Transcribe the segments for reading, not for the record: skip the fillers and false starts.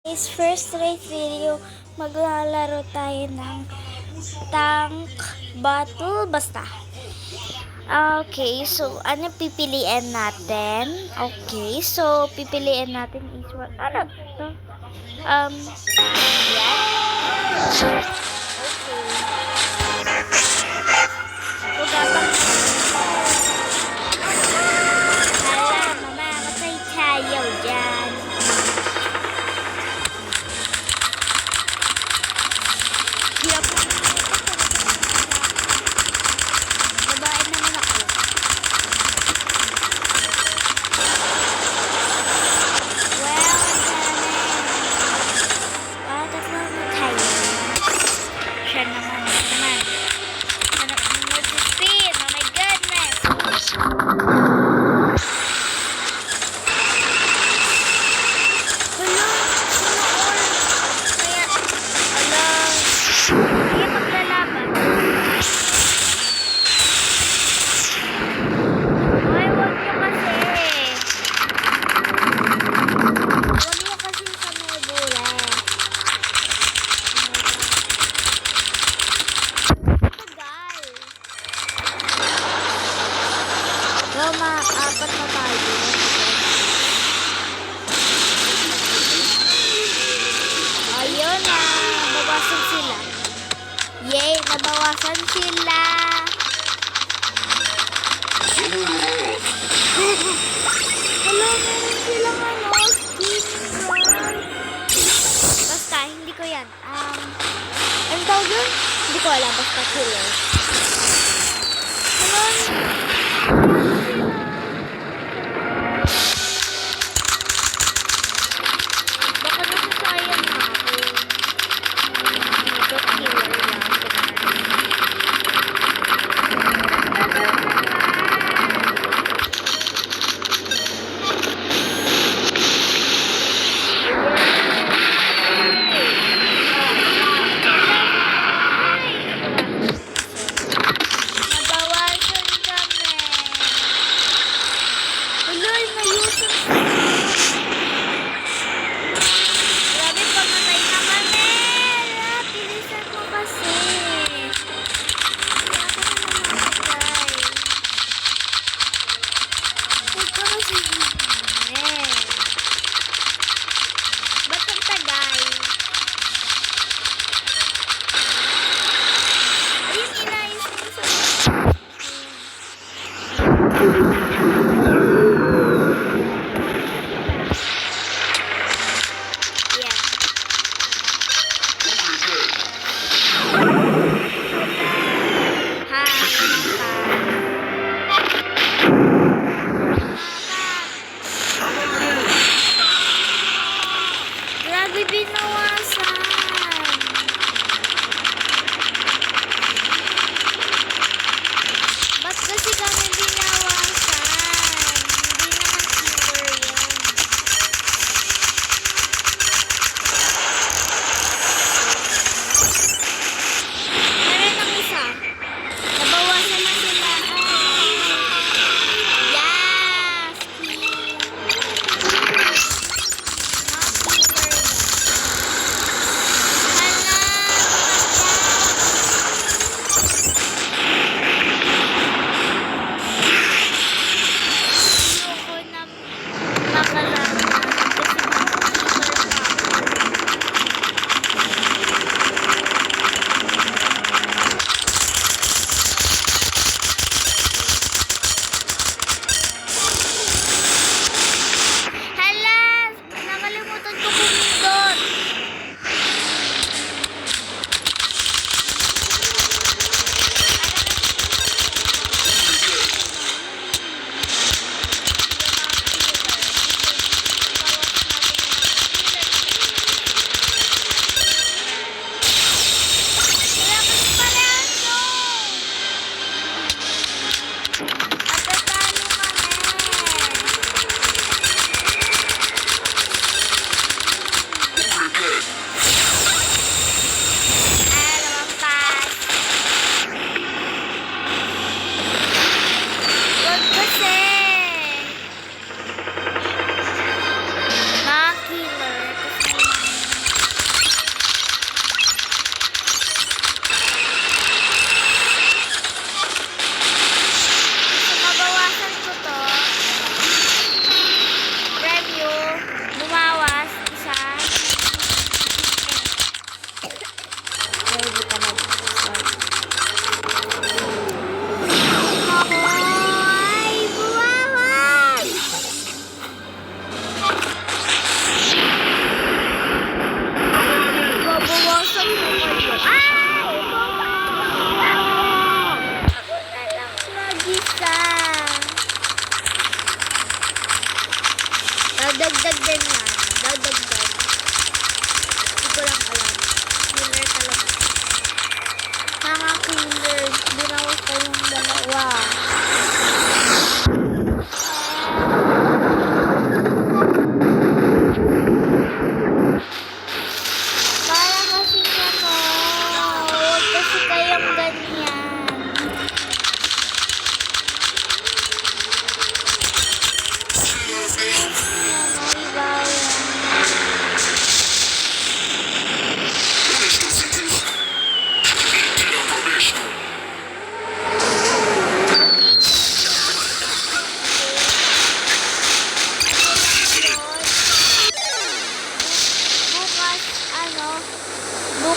This first rate video, maglalaro tayo ng tank battle, basta. Okay, so ano pipiliin natin? Okay, so pipiliin natin is what? Ano to? Yan. Okay. Ugapang. Hala, mama, matay tayo dyan. Babae naman ako. Well, tatlo na tayo. Siya naman. Mag-spin. Oh my goodness. Hello. Kaya, kaya maglalaban. Ay, wag niyo kasi. Wag niyo kasi kami bula. Tagal. Well, apat na tayo. Ayun na. Nabawasan sila. Yay! Nabawasan sila. Hello, meron silang skin run. Basta, hindi ko yan. Ano tawag yun? Hindi ko alam. Basta killer. Hello. Baka nasasayang na ako. Ito, killer lang. Nabawasan kami. Uloy, mayusok. Grabe, pamatay na kami. Pilisan mo kasi. Wala ka naman mamatay. Huwag ka kasi ba't ang tagal? Ayun, inayos mo sa yeah. Grabe binawasan. Ba't kasi kami binawasan? Hindi naman killer yun. Meron ng isa. Nabawasan na sila. Yes! Not killer yun.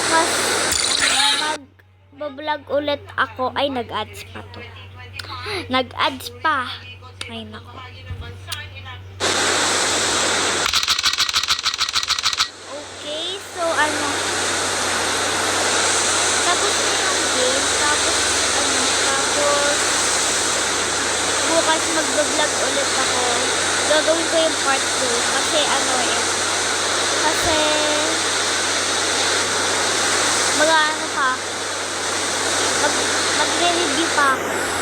bukas mag-vlog ulit ako. Ay, nag-ads pa to. Nag-ads pa. Ay, nako. Okay, so tapos na yung game, tapos bukas mag-vlog ulit ako. Gagawin ko yung part 2 kasi kasi mag-review pa ako.